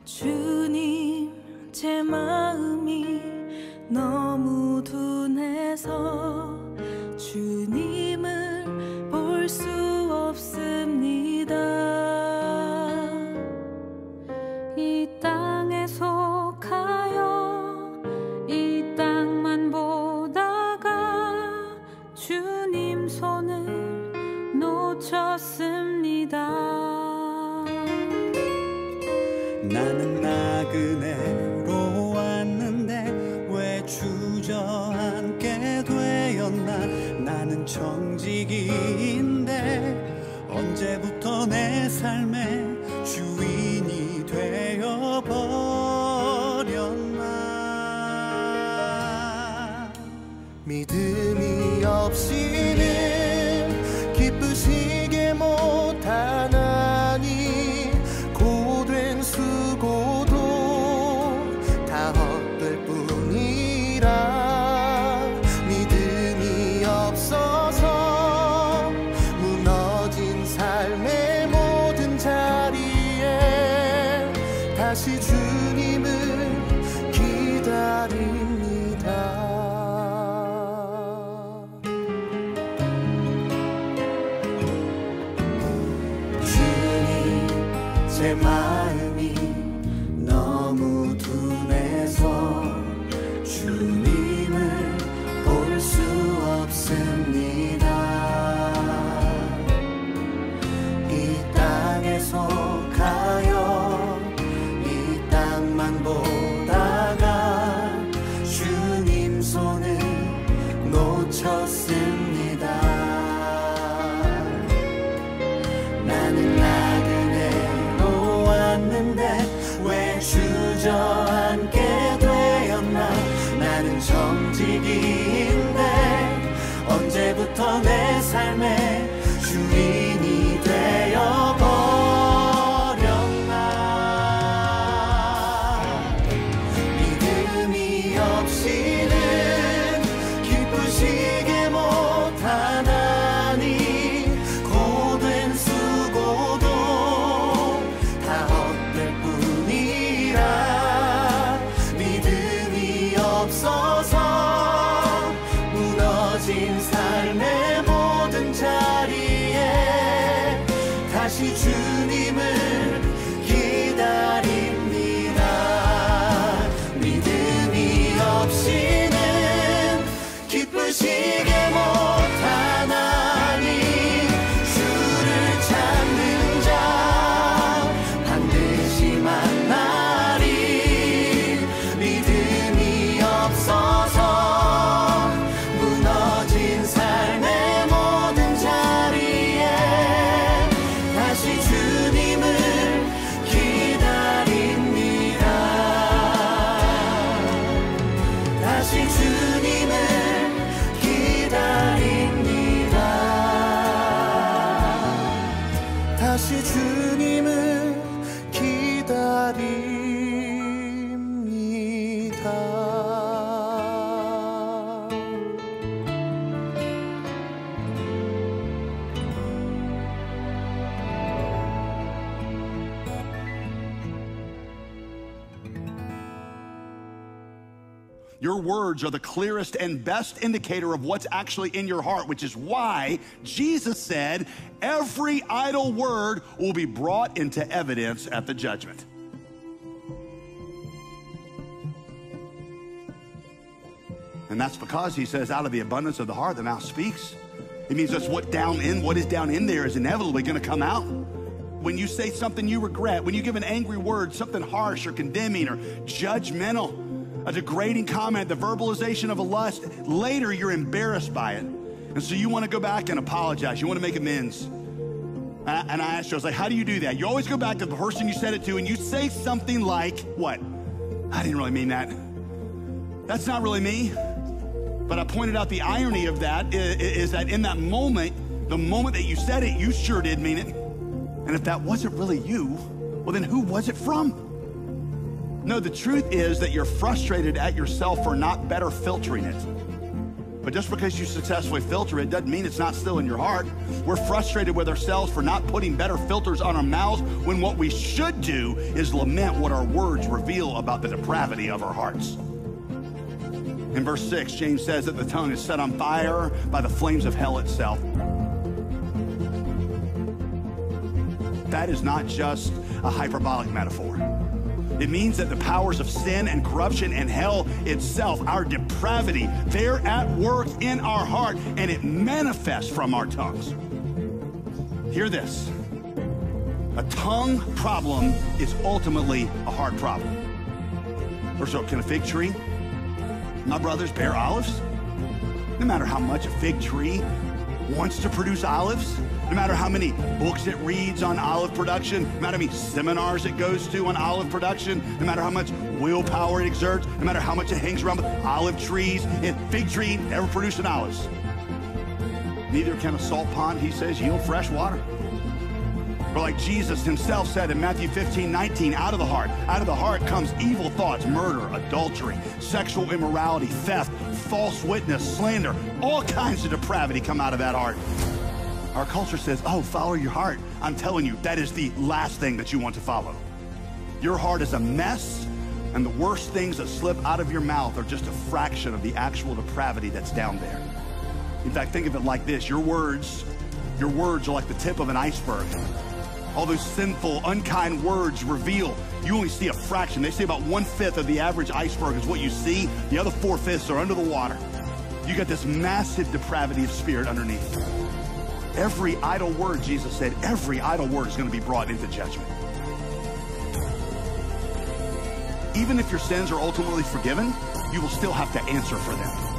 주님, 제 마음이 너무 둔해서 주님을 볼 수 없습니다. 이 땅에 속하여 이 땅만 보다가 주님 손을 놓쳤습니다. 나는 나그네로 왔는데 왜 주저앉게 되었나. 나는 청지기인데 언제부터 내 삶의 주인이 되어버렸나. 믿음이 없이는 기쁘시게 못하나니 고된 수고도 다 헛될 뿐이라. 믿음이 없어서 무너진 삶의 모든 자리에 다시 주님을 기다립니다. 제 마음이 너무 둔해서 주님을 볼 수 없습니다. 이 땅에 속하여 이 땅만 보다가 주님 손을 놓쳤습니다. 나는 나그네로 왔는데 왜 주저앉게 되었나. 나는 정직인데 언제부터 내 삶의 주인이 되어버렸나. 믿음이 없이는 기쁘시게 못하나니 고된 수고도 다 헛될 뿐이라. 믿음이 없어서 무너진 삶의 모든 자리에 다시 주님을 기다립니다. 믿음이 없이는 기쁘시게 못하나니 주를 찾는 자 반드시 만나리. 믿음이 없어서 무너진 삶의 모든 자리에 다시 주님을 기다립니다. 다시 주님을 기다립니다. 다시 주님을 기다립니다. Your words are the clearest and best indicator of what's actually in your heart, which is why Jesus said every idle word will be brought into evidence at the judgment. And that's because he says out of the abundance of the heart, the mouth speaks. It means that's what is down in there is inevitably going to come out. When you say something you regret, when you give an angry word, something harsh or condemning or judgmental, a degrading comment, the verbalization of a lust, later you're embarrassed by it. And so you want to go back and apologize. You want to make amends. And I asked her, I was like, how do you do that? You always go back to the person you said it to and you say something like, what? I didn't really mean that. That's not really me. But I pointed out the irony of that is that in that moment, the moment that you said it, you sure did mean it. And if that wasn't really you, well then who was it from? No, the truth is that you're frustrated at yourself for not better filtering it. But just because you successfully filter it doesn't mean it's not still in your heart. We're frustrated with ourselves for not putting better filters on our mouths when what we should do is lament what our words reveal about the depravity of our hearts. In verse 6, James says that the tongue is set on fire by the flames of hell itself. That is not just a hyperbolic metaphor. It means that the powers of sin and corruption and hell itself, our depravity, they're at work in our heart and it manifests from our tongues. Hear this. A tongue problem is ultimately a heart problem. Or so can a fig tree, my brothers, bear olives? No matter how much a fig tree wants to produce olives, no matter how many books it reads on olive production, no matter how many seminars it goes to on olive production, no matter how much willpower it exerts, no matter how much it hangs around with olive trees, a fig tree never producing olives. Neither can a salt pond, he says, yield fresh water. Or like Jesus himself said in Matthew 15:19, out of the heart comes evil thoughts, murder, adultery, sexual immorality, theft, false witness, slander, all kinds of depravity come out of that heart. Our culture says, oh, follow your heart. I'm telling you, that is the last thing that you want to follow. Your heart is a mess, and the worst things that slip out of your mouth are just a fraction of the actual depravity that's down there. In fact, think of it like this. Your words are like the tip of an iceberg. All those sinful, unkind words reveal, you only see a fraction. They say about 1/5 of the average iceberg is what you see. The other 4/5 are under the water. You got this massive depravity of spirit underneath. Every idle word, Jesus said, every idle word is going to be brought into judgment. Even if your sins are ultimately forgiven, you will still have to answer for them.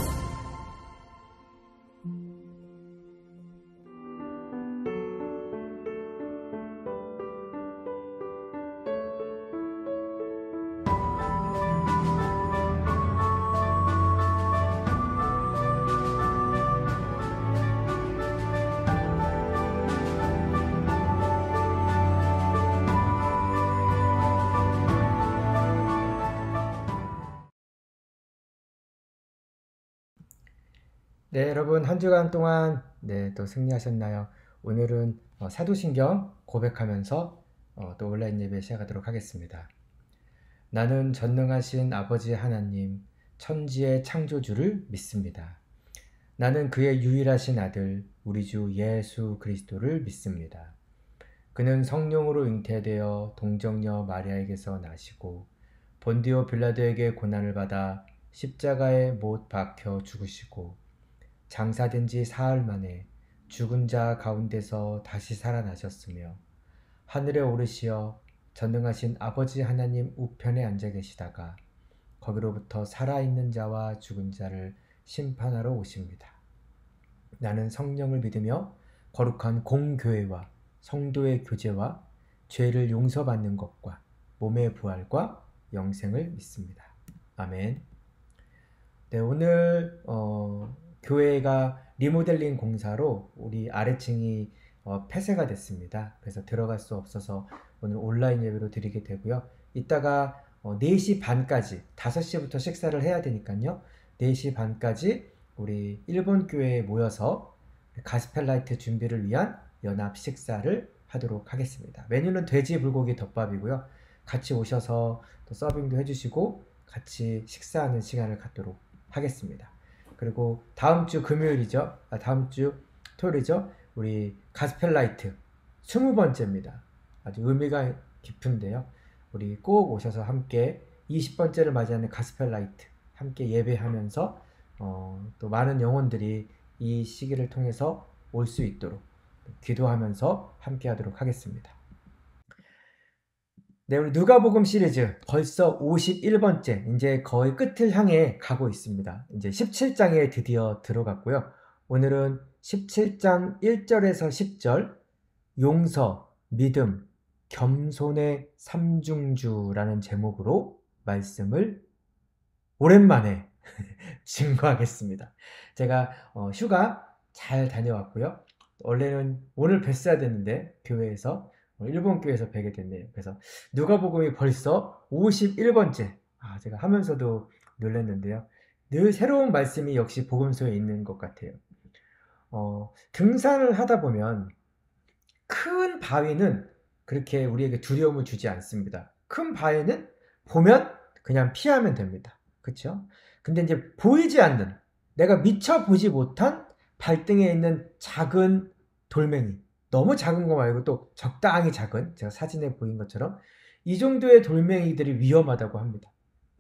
네, 여러분 한 주간 동안 또 승리하셨나요? 오늘은 사도신경 고백하면서 또 온라인 예배 시작하도록 하겠습니다. 나는 전능하신 아버지 하나님, 천지의 창조주를 믿습니다. 나는 그의 유일하신 아들, 우리 주 예수 그리스도를 믿습니다. 그는 성령으로 잉태되어 동정녀 마리아에게서 나시고 본디오 빌라도에게 고난을 받아 십자가에 못 박혀 죽으시고 장사된 지 사흘 만에 죽은 자 가운데서 다시 살아나셨으며 하늘에 오르시어 전능하신 아버지 하나님 우편에 앉아 계시다가 거기로부터 살아있는 자와 죽은 자를 심판하러 오십니다. 나는 성령을 믿으며 거룩한 공교회와 성도의 교제와 죄를 용서받는 것과 몸의 부활과 영생을 믿습니다. 아멘. 네, 오늘 교회가 리모델링 공사로 우리 아래층이 폐쇄가 됐습니다. 그래서 들어갈 수 없어서 오늘 온라인 예배로 드리게 되고요. 이따가 4시 반까지 5시부터 식사를 해야 되니까요. 4시 반까지 우리 일본 교회에 모여서 가스펠라이트 준비를 위한 연합 식사를 하도록 하겠습니다. 메뉴는 돼지 불고기 덮밥이고요. 같이 오셔서 또 서빙도 해주시고 같이 식사하는 시간을 갖도록 하겠습니다. 그리고 다음 주 금요일이죠. 다음 주 토요일이죠. 우리 가스펠라이트 20번째입니다. 아주 의미가 깊은데요. 우리 꼭 오셔서 함께 20번째를 맞이하는 가스펠라이트 함께 예배하면서 또 많은 영혼들이 이 시기를 통해서 올 수 있도록 기도하면서 함께 하도록 하겠습니다. 네, 우리 누가복음 시리즈 벌써 51번째, 이제 거의 끝을 향해 가고 있습니다. 이제 17장에 드디어 들어갔고요. 오늘은 17장 1절에서 10절, 용서, 믿음, 겸손의 삼중주라는 제목으로 말씀을 오랜만에 증거하겠습니다. 제가 휴가 잘 다녀왔고요. 원래는 오늘 뵀어야 됐는데 교회에서 일본 교회에서 뵈게 됐네요. 그래서 누가복음이 벌써 51번째. 제가 하면서도 놀랐는데요. 늘 새로운 말씀이 역시 복음서에 있는 것 같아요. 등산을 하다 보면 큰 바위는 그렇게 우리에게 두려움을 주지 않습니다. 큰 바위는 보면 그냥 피하면 됩니다. 그렇죠? 근데 이제 보이지 않는, 내가 미처 보지 못한 발등에 있는 작은 돌멩이, 너무 작은 거 말고 또 적당히 작은, 제가 사진에 보인 것처럼 이 정도의 돌멩이들이 위험하다고 합니다.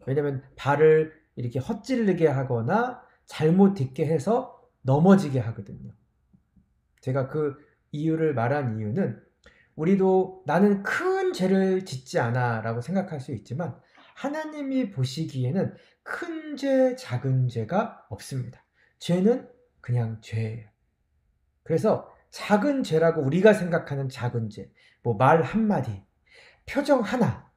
왜냐면 발을 이렇게 헛질르게 하거나 잘못 딛게 해서 넘어지게 하거든요. 제가 그 이유를 말한 이유는, 우리도 나는 큰 죄를 짓지 않아 라고 생각할 수 있지만 하나님이 보시기에는 큰 죄, 작은 죄가 없습니다. 죄는 그냥 죄예요. 그래서 작은 죄라고 우리가 생각하는 작은 죄, 뭐 말 한마디, 표정 하나,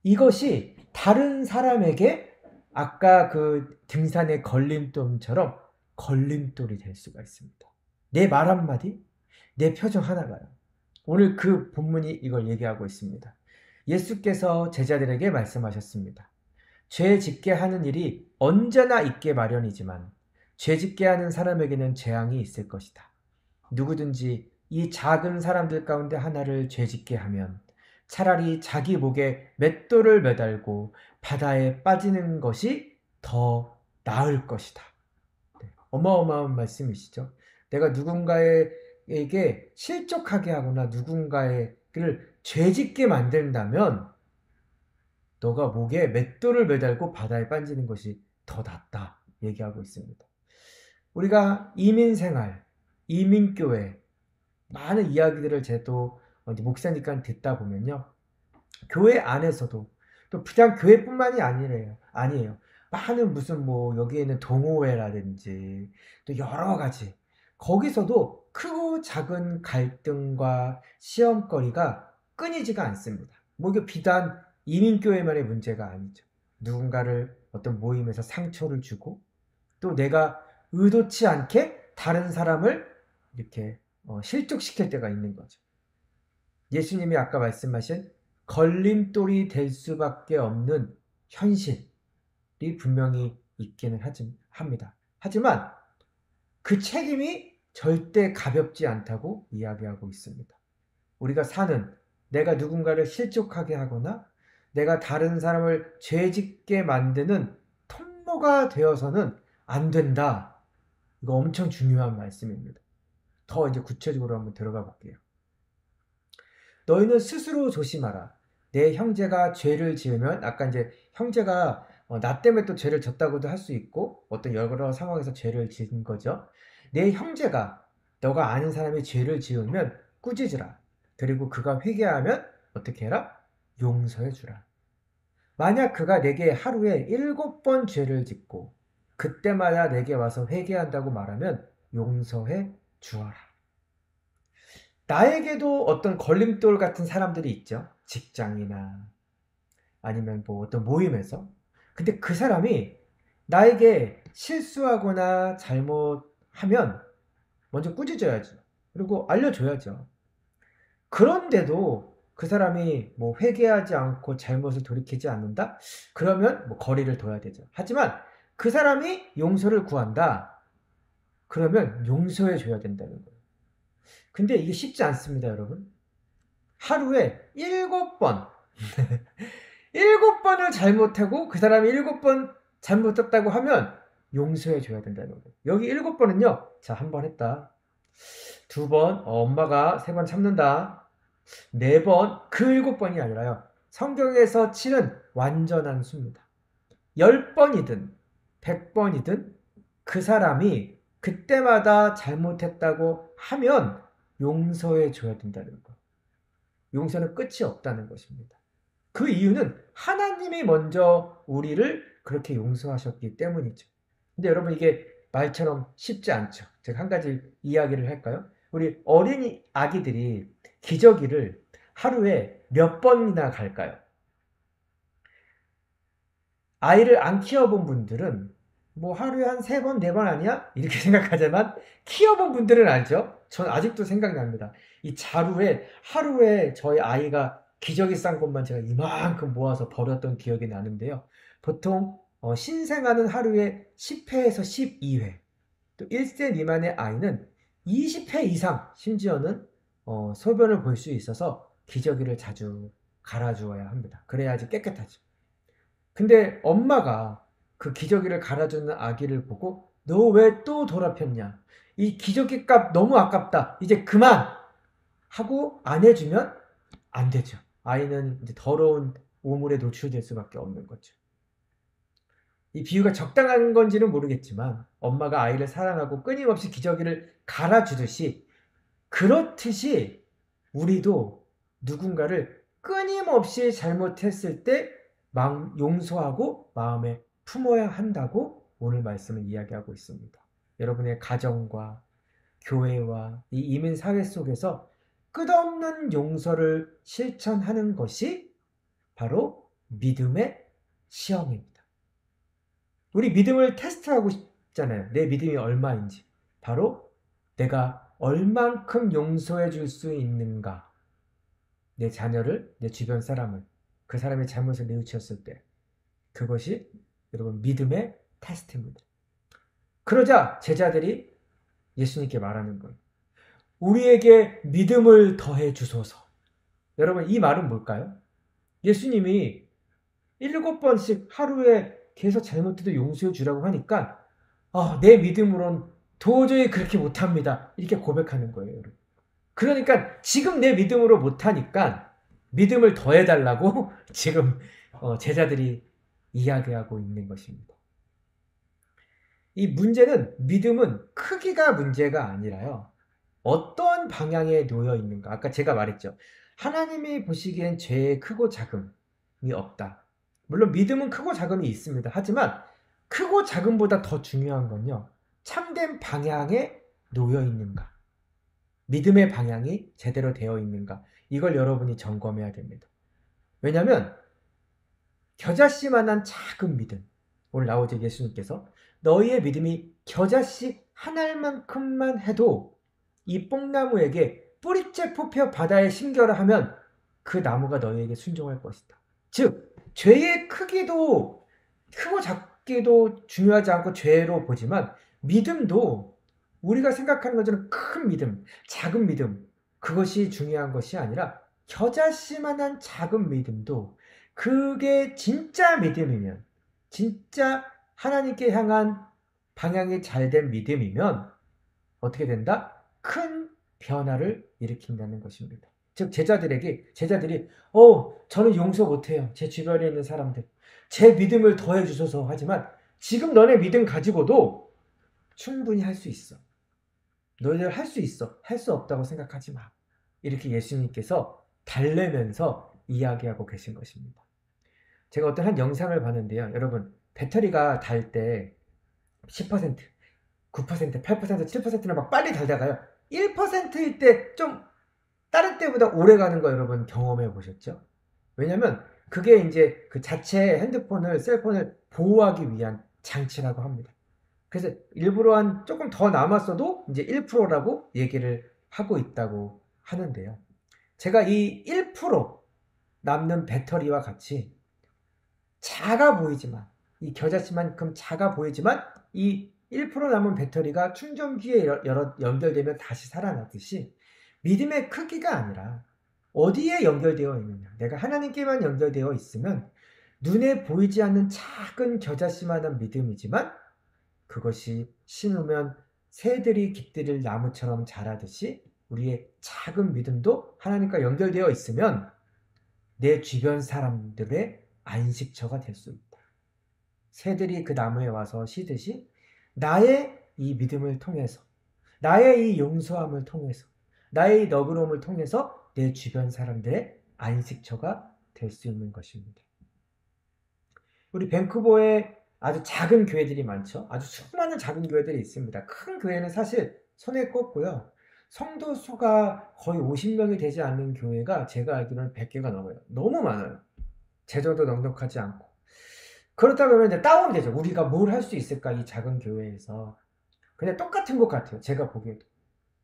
이것이 다른 사람에게 아까 그 등산의 걸림돌처럼 걸림돌이 될 수가 있습니다. 내 말 한마디, 내 표정 하나가요. 오늘 그 본문이 이걸 얘기하고 있습니다. 예수께서 제자들에게 말씀하셨습니다. 죄 짓게 하는 일이 언제나 있게 마련이지만 죄 짓게 하는 사람에게는 재앙이 있을 것이다. 누구든지 이 작은 사람들 가운데 하나를 죄 짓게 하면 차라리 자기 목에 맷돌을 매달고 바다에 빠지는 것이 더 나을 것이다. 어마어마한 말씀이시죠. 내가 누군가에게 실족하게 하거나 누군가를 죄짓게 만든다면 너가 목에 맷돌을 매달고 바다에 빠지는 것이 더 낫다 얘기하고 있습니다. 우리가 이민생활, 이민교회 많은 이야기들을 제도 목사니까 듣다 보면요, 교회 안에서도 또 그냥 교회뿐만이 아니에요. 많은 무슨 뭐 여기에는 동호회라든지 또 여러 가지, 거기서도 크고 작은 갈등과 시험거리가 끊이지가 않습니다. 뭐 이게 비단 이민교회만의 문제가 아니죠. 누군가를 어떤 모임에서 상처를 주고 또 내가 의도치 않게 다른 사람을 이렇게 실족시킬 때가 있는 거죠. 예수님이 아까 말씀하신 걸림돌이 될 수밖에 없는 현실이 분명히 있기는 합니다. 하지만 그 책임이 절대 가볍지 않다고 이야기하고 있습니다. 우리가 사는, 내가 누군가를 실족하게 하거나 내가 다른 사람을 죄짓게 만드는 통로가 되어서는 안 된다. 이거 엄청 중요한 말씀입니다. 더 이제 구체적으로 한번 들어가 볼게요. 너희는 스스로 조심하라. 내 형제가 죄를 지으면, 아까 이제 형제가 나 때문에 또 죄를 졌다고도 할 수 있고 어떤 여러 상황에서 죄를 지은 거죠. 내 형제가, 너가 아는 사람이 죄를 지으면 꾸짖으라. 그리고 그가 회개하면 어떻게 해라? 용서해 주라. 만약 그가 내게 하루에 7번 죄를 짓고 그때마다 내게 와서 회개한다고 말하면 용서해 주어라. 나에게도 어떤 걸림돌 같은 사람들이 있죠. 직장이나 아니면 뭐 어떤 모임에서. 근데 그 사람이 나에게 실수하거나 잘못하면 먼저 꾸짖어야죠. 그리고 알려줘야죠. 그런데도 그 사람이 뭐 회개하지 않고 잘못을 돌이키지 않는다? 그러면 뭐 거리를 둬야 되죠. 하지만 그 사람이 용서를 구한다? 그러면 용서해 줘야 된다는 거예요. 근데 이게 쉽지 않습니다, 여러분. 하루에 7번 7번을 잘못하고 그 사람이 7번 잘못했다고 하면 용서해 줘야 된다는 거예요. 여기 7번은요. 자, 1번 했다. 2번, 엄마가 3번 참는다. 4번, 그 7번이 아니라요. 성경에서 7은 완전한 수입니다. 10번이든 100번이든 그 사람이 그때마다 잘못했다고 하면 용서해 줘야 된다는 거. 용서는 끝이 없다는 것입니다. 그 이유는 하나님이 먼저 우리를 그렇게 용서하셨기 때문이죠. 근데 여러분 이게 말처럼 쉽지 않죠. 제가 한 가지 이야기를 할까요? 우리 어린이 아기들이 기저귀를 하루에 몇 번이나 갈까요? 아이를 안 키워본 분들은 뭐 하루에 한 3번, 4번 아니야? 이렇게 생각하지만 키워본 분들은 알죠? 전 아직도 생각납니다. 이 자루에 하루에 저희 아이가 기저귀 싼 것만 제가 이만큼 모아서 버렸던 기억이 나는데요. 보통 신생아는 하루에 10회에서 12회, 또 1세 미만의 아이는 20회 이상 심지어는 소변을 볼 수 있어서 기저귀를 자주 갈아주어야 합니다. 그래야지 깨끗하죠. 근데 엄마가 그 기저귀를 갈아주는 아기를 보고 너 왜 또 더럽혔냐? 이 기저귀 값 너무 아깝다. 이제 그만! 하고 안 해주면 안 되죠. 아이는 이제 더러운 오물에 노출될 수밖에 없는 거죠. 이 비유가 적당한 건지는 모르겠지만 엄마가 아이를 사랑하고 끊임없이 기저귀를 갈아주듯이 그렇듯이 우리도 누군가를 끊임없이 잘못했을 때 용서하고 마음에 품어야 한다고 오늘 말씀을 이야기하고 있습니다. 여러분의 가정과 교회와 이 이민 사회 속에서 끝없는 용서를 실천하는 것이 바로 믿음의 시험입니다. 우리 믿음을 테스트하고 싶잖아요. 내 믿음이 얼마인지. 바로 내가 얼만큼 용서해 줄 수 있는가. 내 자녀를, 내 주변 사람을, 그 사람의 잘못을 뉘우쳤을 때 그것이 여러분 믿음의 테스트입니다. 그러자 제자들이 예수님께 말하는 거예요. 우리에게 믿음을 더해 주소서. 여러분 이 말은 뭘까요? 예수님이 7번씩 하루에 계속 잘못해도 용서해 주라고 하니까 내 믿음으로는 도저히 그렇게 못합니다. 이렇게 고백하는 거예요. 여러분. 그러니까 지금 내 믿음으로 못하니까 믿음을 더해달라고 지금 제자들이 이야기하고 있는 것입니다. 이 문제는 믿음은 크기가 문제가 아니라요. 어떤 방향에 놓여 있는가. 아까 제가 말했죠. 하나님이 보시기엔 죄의 크고 작음이 없다. 물론 믿음은 크고 작음이 있습니다. 하지만 크고 작음보다 더 중요한 건요. 참된 방향에 놓여 있는가. 믿음의 방향이 제대로 되어 있는가. 이걸 여러분이 점검해야 됩니다. 왜냐하면 겨자씨만한 작은 믿음. 오늘 나오죠 예수님께서. 너희의 믿음이 겨자씨 한 알만큼만 해도 이 뽕나무에게 뿌리째 뽑혀 바다에 심겨라 하면 그 나무가 너희에게 순종할 것이다. 즉 죄의 크기도 크고 작기도 중요하지 않고 죄로 보지만 믿음도 우리가 생각하는 것처럼 큰 믿음, 작은 믿음 그것이 중요한 것이 아니라 겨자씨만한 작은 믿음도 그게 진짜 믿음이면 진짜 하나님께 향한 방향이 잘된 믿음이면 어떻게 된다? 큰 변화를 일으킨다는 것입니다. 즉 제자들이 저는 용서 못해요. 제 주변에 있는 사람들 제 믿음을 더해 주셔서 하지만 지금 너네 믿음 가지고도 충분히 할 수 있어. 너희들 할 수 있어. 할 수 없다고 생각하지 마. 이렇게 예수님께서 달래면서 이야기하고 계신 것입니다. 제가 어떤 한 영상을 봤는데요. 여러분 배터리가 달 때 10%, 9%, 8%, 7%는 막 빨리 달다가요. 1%일 때 좀 다른 때보다 오래 가는 거 여러분 경험해 보셨죠? 왜냐면 그게 이제 그 자체 핸드폰을, 셀폰을 보호하기 위한 장치라고 합니다. 그래서 일부러 한 조금 더 남았어도 이제 1%라고 얘기를 하고 있다고 하는데요. 제가 이 1% 남는 배터리와 같이 작아 보이지만 이 겨자씨만큼 작아 보이지만 이 1% 남은 배터리가 충전기에 연결되면 다시 살아나듯이 믿음의 크기가 아니라 어디에 연결되어 있느냐. 내가 하나님께만 연결되어 있으면 눈에 보이지 않는 작은 겨자씨만한 믿음이지만 그것이 심으면 새들이 깃들일 나무처럼 자라듯이 우리의 작은 믿음도 하나님과 연결되어 있으면 내 주변 사람들의 안식처가 될 수 있다. 새들이 그 나무에 와서 쉬듯이 나의 이 믿음을 통해서, 나의 이 용서함을 통해서, 나의 이 너그러움을 통해서 내 주변 사람들의 안식처가 될 수 있는 것입니다. 우리 밴쿠버에 아주 작은 교회들이 많죠. 아주 수많은 작은 교회들이 있습니다. 큰 교회는 사실 손에 꼽고요. 성도 수가 거의 50명이 되지 않는 교회가 제가 알기로는 100개가 넘어요. 너무 많아요. 재정도 넉넉하지 않고. 그렇다 보면 이제 다운이 되죠. 우리가 뭘 할 수 있을까, 이 작은 교회에서. 근데 똑같은 것 같아요. 제가 보기에도.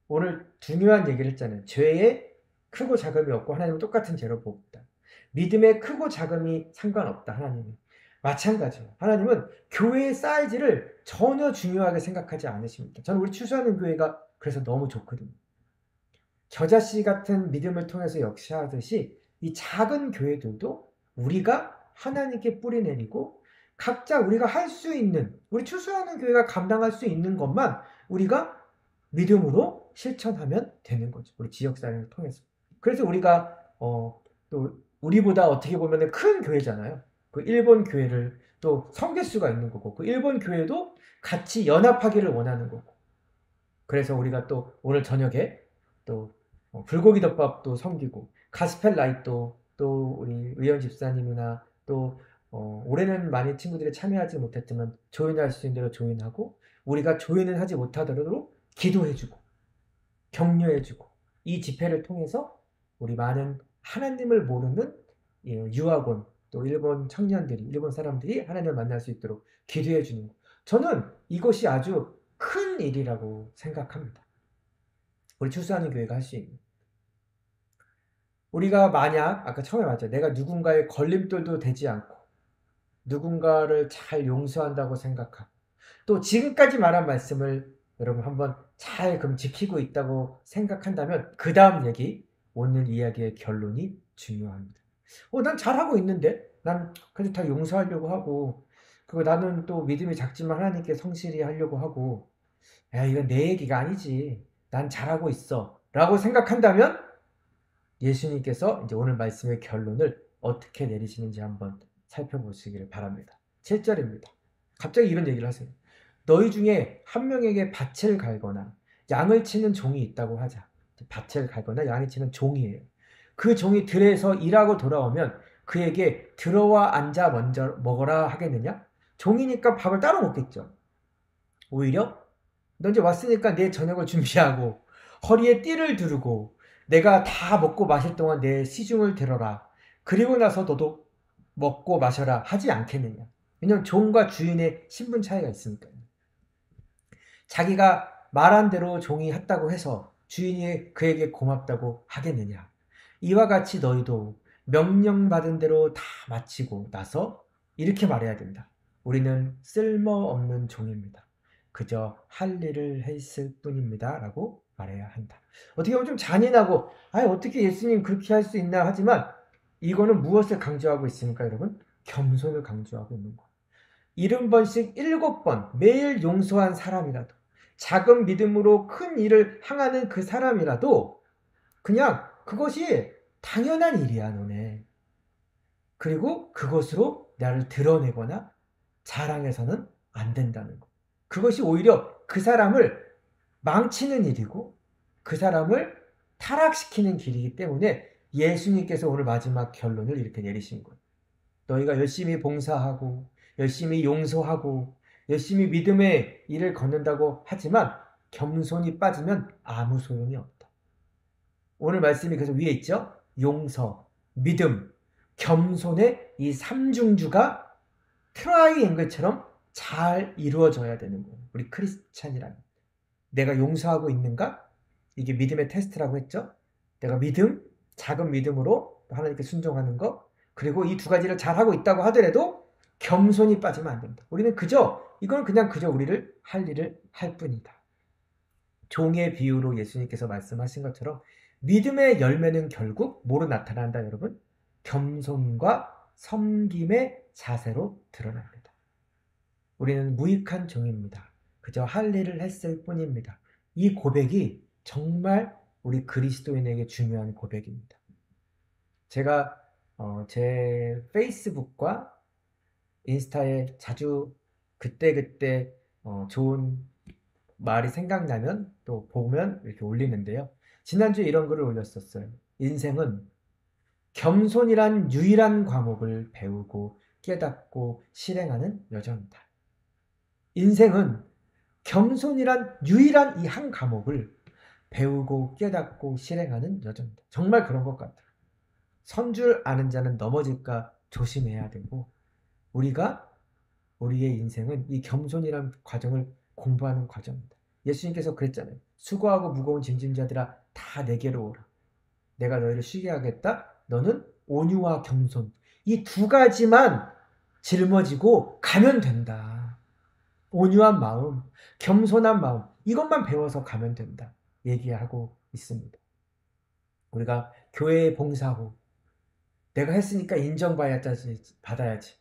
오늘 중요한 얘기를 했잖아요. 죄에 크고 작음이 없고 하나님은 똑같은 죄로 보겠다. 믿음의 크고 작음이 상관없다. 하나님은. 마찬가지예요. 하나님은 교회의 사이즈를 전혀 중요하게 생각하지 않으십니다. 저는 우리 추수하는 교회가 그래서 너무 좋거든요. 겨자씨 같은 믿음을 통해서 역시 하듯이 이 작은 교회들도 우리가 하나님께 뿌리 내리고 각자 우리가 할 수 있는, 우리 추수하는 교회가 감당할 수 있는 것만 우리가 믿음으로 실천하면 되는 거죠. 우리 지역사회를 통해서. 그래서 우리가 또 우리보다 어떻게 보면 큰 교회잖아요. 그 일본 교회를 또 섬길 수가 있는 거고, 그 일본 교회도 같이 연합하기를 원하는 거고. 그래서 우리가 또 오늘 저녁에 또 불고기 덮밥도 섬기고, 가스펠 나잇도 또 우리 의원 집사님이나 또 올해는 많이 친구들이 참여하지 못했지만 조인할 수 있는 대로 조인하고, 우리가 조인은 하지 못하더라도 기도해주고 격려해주고, 이 집회를 통해서 우리 많은 하나님을 모르는 유학원, 또 일본 청년들이, 일본 사람들이 하나님을 만날 수 있도록 기도해주는 것. 저는 이것이 아주 큰 일이라고 생각합니다. 우리 추수하는 교회가 할 수 있는. 우리가 만약 아까 처음에 말했죠. 내가 누군가의 걸림돌도 되지 않고 누군가를 잘 용서한다고 생각하고 또 지금까지 말한 말씀을 여러분 한번 잘 그럼 지키고 있다고 생각한다면 그 다음 얘기, 오늘 이야기의 결론이 중요합니다. 난 잘하고 있는데? 난 그래도 다 용서하려고 하고, 그리고 나는 또 믿음이 작지만 하나님께 성실히 하려고 하고, 야, 이건 내 얘기가 아니지. 난 잘하고 있어. 라고 생각한다면 예수님께서 이제 오늘 말씀의 결론을 어떻게 내리시는지 한번 살펴보시기를 바랍니다. 7절입니다. 갑자기 이런 얘기를 하세요. 너희 중에 한 명에게 밭을 갈거나 양을 치는 종이 있다고 하자. 밭을 갈거나 양을 치는 종이에요. 그 종이 들에서 일하고 돌아오면 그에게 들어와 앉아 먼저 먹어라 하겠느냐? 종이니까 밥을 따로 먹겠죠. 오히려 너 이제 왔으니까 내 저녁을 준비하고 허리에 띠를 두르고 내가 다 먹고 마실 동안 내 시중을 들어라. 그리고 나서 너도 먹고 마셔라 하지 않겠느냐? 왜냐하면 종과 주인의 신분 차이가 있으니까요. 자기가 말한 대로 종이 했다고 해서 주인이 그에게 고맙다고 하겠느냐? 이와 같이 너희도 명령받은 대로 다 마치고 나서 이렇게 말해야 된다. 우리는 쓸모없는 종입니다. 그저 할 일을 했을 뿐입니다. 라고 말해야 한다. 어떻게 보면 좀 잔인하고 어떻게 예수님 그렇게 할 수 있나 하지만 이거는 무엇을 강조하고 있습니까, 여러분? 겸손을 강조하고 있는 거예요. 70번씩 7번 매일 용서한 사람이라도, 작은 믿음으로 큰 일을 향하는 그 사람이라도 그냥 그것이 당연한 일이야, 너네. 그리고 그것으로 나를 드러내거나 자랑해서는 안 된다는 거. 그것이 오히려 그 사람을 망치는 일이고 그 사람을 타락시키는 길이기 때문에 예수님께서 오늘 마지막 결론을 이렇게 내리신 거예요. 너희가 열심히 봉사하고 열심히 용서하고 열심히 믿음의 일을 걷는다고 하지만 겸손이 빠지면 아무 소용이 없다. 오늘 말씀이 계속 위에 있죠? 용서, 믿음, 겸손의 이 삼중주가 트라이앵글처럼 잘 이루어져야 되는 거예요. 우리 크리스찬이라면. 내가 용서하고 있는가? 이게 믿음의 테스트라고 했죠? 내가 믿음, 작은 믿음으로 하나님께 순종하는 거, 그리고 이 두 가지를 잘하고 있다고 하더라도 겸손이 빠지면 안 된다. 우리는 이건 그냥 우리를 할 일을 할 뿐이다. 종의 비유로 예수님께서 말씀하신 것처럼 믿음의 열매는 결국 뭐로 나타난다, 여러분? 겸손과 섬김의 자세로 드러납니다. 우리는 무익한 종입니다. 그저 할 일을 했을 뿐입니다. 이 고백이 정말 우리 그리스도인에게 중요한 고백입니다. 제가 제 페이스북과 인스타에 자주 그때그때 좋은 말이 생각나면 또 보면 이렇게 올리는데요. 지난주에 이런 글을 올렸었어요. 인생은 겸손이란 유일한 과목을 배우고 깨닫고 실행하는 여정이다. 인생은 겸손이란 유일한 이 한 과목을 배우고 깨닫고 실행하는 여정이다. 정말 그런 것 같아요. 선 줄 아는 자는 넘어질까 조심해야 되고, 우리의 인생은 이 겸손이란 과정을 공부하는 과정입니다. 예수님께서 그랬잖아요. 수고하고 무거운 짐진 자들아 다 내게로 오라. 내가 너희를 쉬게 하겠다. 너는 온유와 겸손, 이 두 가지만 짊어지고 가면 된다. 온유한 마음, 겸손한 마음, 이것만 배워서 가면 된다 얘기하고 있습니다. 우리가 교회에 봉사하고 내가 했으니까 받아야지.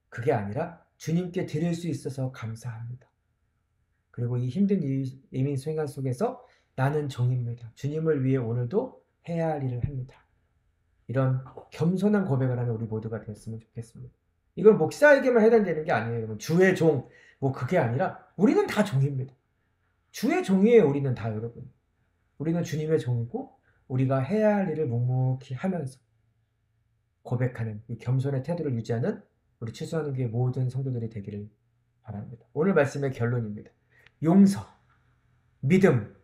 그게 아니라 주님께 드릴 수 있어서 감사합니다. 그리고 이 힘든 이민 생활 속에서 나는 종입니다. 주님을 위해 오늘도 해야 할 일을 합니다. 이런 겸손한 고백을 하는 우리 모두가 되었으면 좋겠습니다. 이건 목사에게만 해당되는 게 아니에요. 여러분. 주의 종, 그게 아니라 우리는 다 종입니다. 주의 종이에요. 우리는 다, 여러분. 우리는 주님의 종이고 우리가 해야 할 일을 묵묵히 하면서 고백하는 이 겸손의 태도를 유지하는 우리 추수하는 교회 모든 성도들이 되기를 바랍니다. 오늘 말씀의 결론입니다. 용서, 믿음,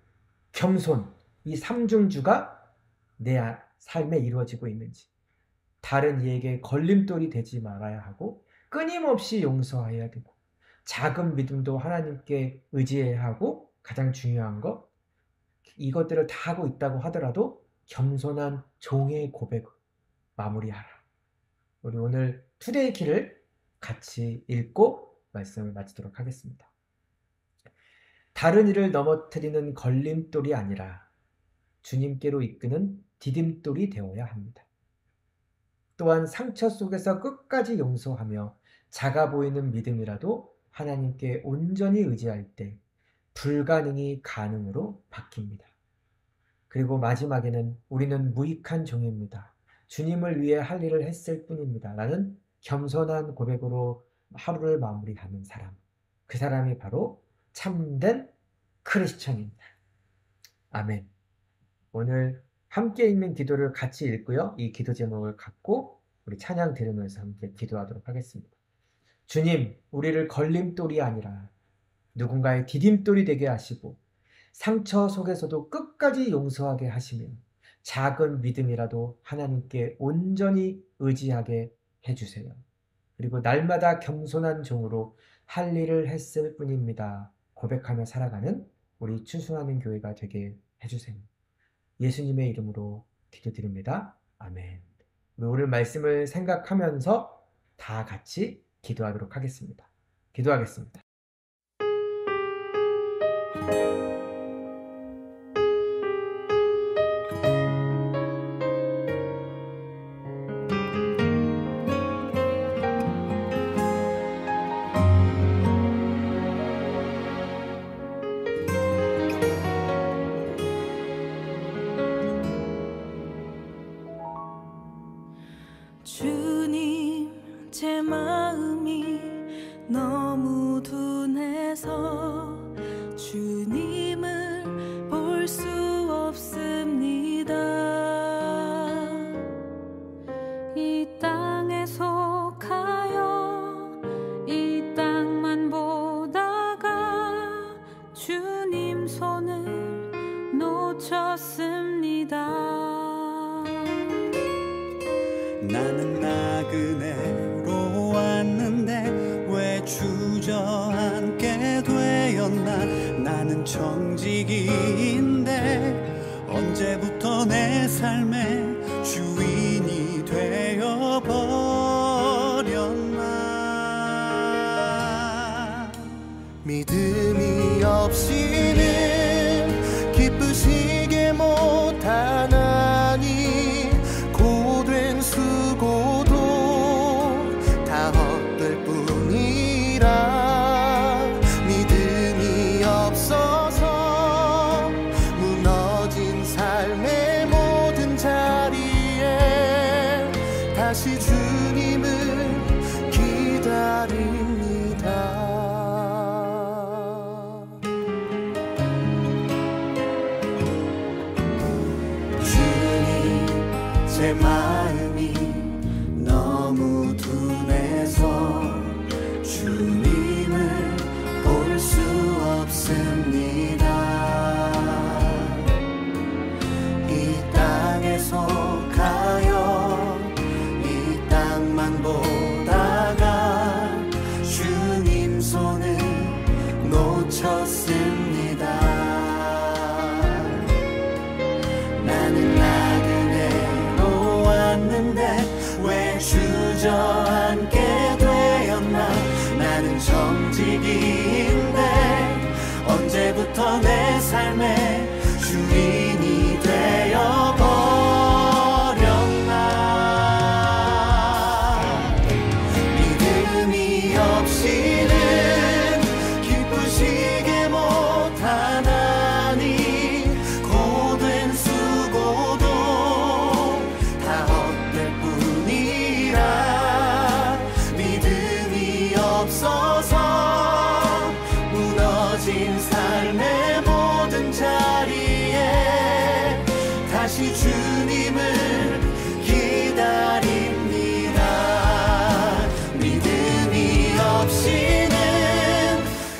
겸손, 이 삼중주가 내 삶에 이루어지고 있는지, 다른 이에게 걸림돌이 되지 말아야 하고 끊임없이 용서해야 되고, 작은 믿음도 하나님께 의지해야 하고, 가장 중요한 것, 이것들을 다 하고 있다고 하더라도 겸손한 종의 고백으로 마무리하라. 우리 오늘 투데이 키를 같이 읽고 말씀을 마치도록 하겠습니다. 다른 일을 넘어뜨리는 걸림돌이 아니라 주님께로 이끄는 디딤돌이 되어야 합니다. 또한 상처 속에서 끝까지 용서하며 작아 보이는 믿음이라도 하나님께 온전히 의지할 때 불가능이 가능으로 바뀝니다. 그리고 마지막에는 우리는 무익한 종입니다. 주님을 위해 할 일을 했을 뿐입니다. 라는 겸손한 고백으로 하루를 마무리하는 사람. 그 사람이 바로 참된 크리스천입니다. 아멘. 오늘 함께 읽는 기도를 같이 읽고요. 이 기도 제목을 갖고 우리 찬양 들으면서 함께 기도하도록 하겠습니다. 주님, 우리를 걸림돌이 아니라 누군가의 디딤돌이 되게 하시고 상처 속에서도 끝까지 용서하게 하시며 작은 믿음이라도 하나님께 온전히 의지하게 해주세요. 그리고 날마다 겸손한 종으로 할 일을 했을 뿐입니다. 고백하며 살아가는 우리 추수하는 교회가 되게 해주세요. 예수님의 이름으로 기도드립니다. 아멘. 오늘 말씀을 생각하면서 다 같이 기도하도록 하겠습니다. 기도하겠습니다. 주님, 제 마음이 너무 둔해서 주님을 볼 수 없습니다. 이 땅에 속하여 이 땅만 보다가 주님 손을 놓쳤습니다. 나는 나그네로 왔는데 왜 주저앉게 되었나. 나는 청지기인데 언제부터 내 삶의 주인이 되어버렸나. 믿음이 없이는 기쁘시게 못하나니 고된 수고도 다 정직인데 언제부터 내 삶의 주인이 되어버렸나. 믿음이 없이는 기쁘시게 못하나니 고된 수고도 다 헛될 뿐이라. 믿음이 없어서 무너진 삶의 모든 자리에 다시 주님을 기다립니다. 믿음이 없이는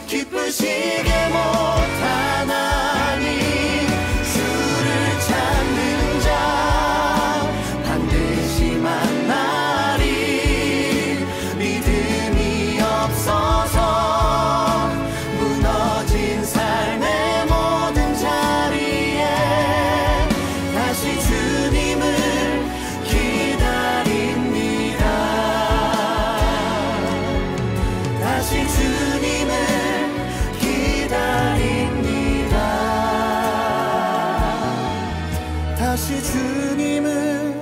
기쁘시게 못하나니 주를 찾는 자 반드시 만나리. 믿음이 없어서 무너진 삶의 모든 자리에 다시 주님을 기다립니다. 다시 주님을 기다립니다. 다시 주님을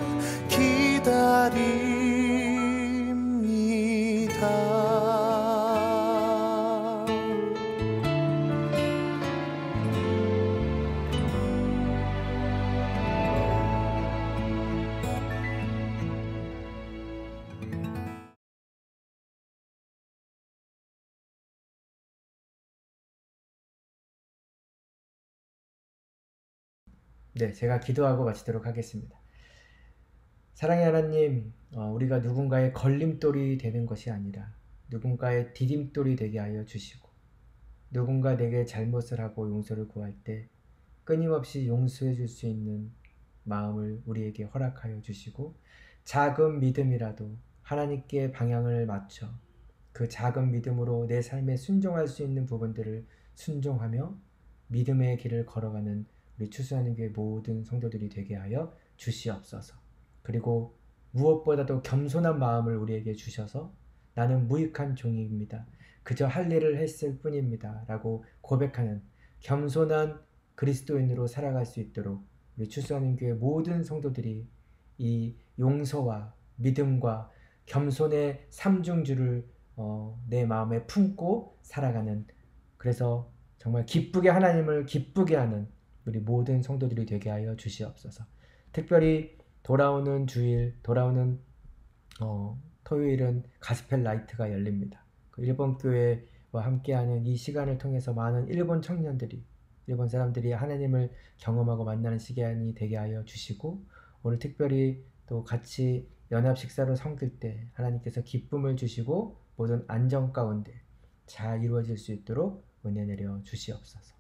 네, 제가 기도하고 마치도록 하겠습니다. 사랑의 하나님, 우리가 누군가의 걸림돌이 되는 것이 아니라 누군가의 디딤돌이 되게 하여 주시고, 누군가 내게 잘못을 하고 용서를 구할 때 끊임없이 용서해 줄 수 있는 마음을 우리에게 허락하여 주시고, 작은 믿음이라도 하나님께 방향을 맞춰 그 작은 믿음으로 내 삶에 순종할 수 있는 부분들을 순종하며 믿음의 길을 걸어가는 우리 추수하는 교회 모든 성도들이 되게 하여 주시옵소서. 그리고 무엇보다도 겸손한 마음을 우리에게 주셔서 나는 무익한 종입니다. 그저 할 일을 했을 뿐입니다. 라고 고백하는 겸손한 그리스도인으로 살아갈 수 있도록 우리 추수하는 교회 모든 성도들이 이 용서와 믿음과 겸손의 삼중주를 내 마음에 품고 살아가는, 그래서 정말 기쁘게 하나님을 기쁘게 하는 우리 모든 성도들이 되게 하여 주시옵소서. 특별히 돌아오는 주일, 돌아오는 토요일은 가스펠 라이트가 열립니다. 그 일본 교회와 함께하는 이 시간을 통해서 많은 일본 청년들이, 일본 사람들이 하나님을 경험하고 만나는 시간이 되게 하여 주시고, 오늘 특별히 또 같이 연합 식사로 섬길 때 하나님께서 기쁨을 주시고 모든 안정 가운데 잘 이루어질 수 있도록 은혜 내려 주시옵소서.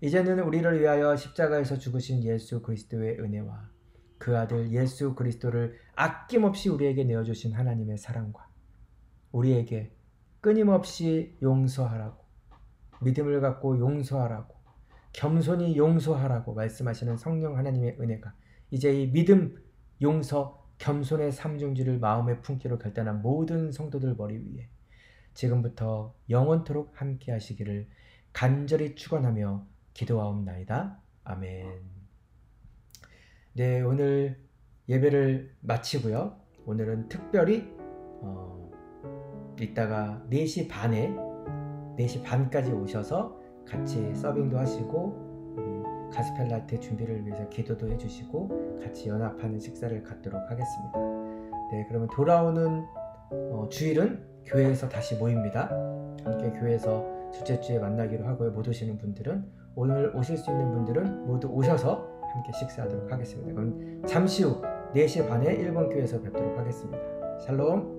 이제는 우리를 위하여 십자가에서 죽으신 예수 그리스도의 은혜와 그 아들 예수 그리스도를 아낌없이 우리에게 내어주신 하나님의 사랑과 우리에게 끊임없이 용서하라고, 믿음을 갖고 용서하라고, 겸손히 용서하라고 말씀하시는 성령 하나님의 은혜가 이제 이 믿음, 용서, 겸손의 삼중주를 마음에 품기로 결단한 모든 성도들 머리 위에 지금부터 영원토록 함께 하시기를 간절히 축원하며 기도하옵나이다. 아멘. 네, 오늘 예배를 마치고요. 오늘은 특별히 이따가 4시 반까지 오셔서 같이 서빙도 하시고 우리 가스펠 라이트 준비를 위해서 기도도 해주시고 같이 연합하는 식사를 갖도록 하겠습니다. 네, 그러면 돌아오는 주일은 교회에서 다시 모입니다. 함께 교회에서 둘째 주에 만나기로 하고요. 못 오시는 분들은, 오늘 오실 수 있는 분들은 모두 오셔서 함께 식사하도록 하겠습니다. 그럼 잠시 후 4시 반에 일본 교회에서 뵙도록 하겠습니다. 샬롬.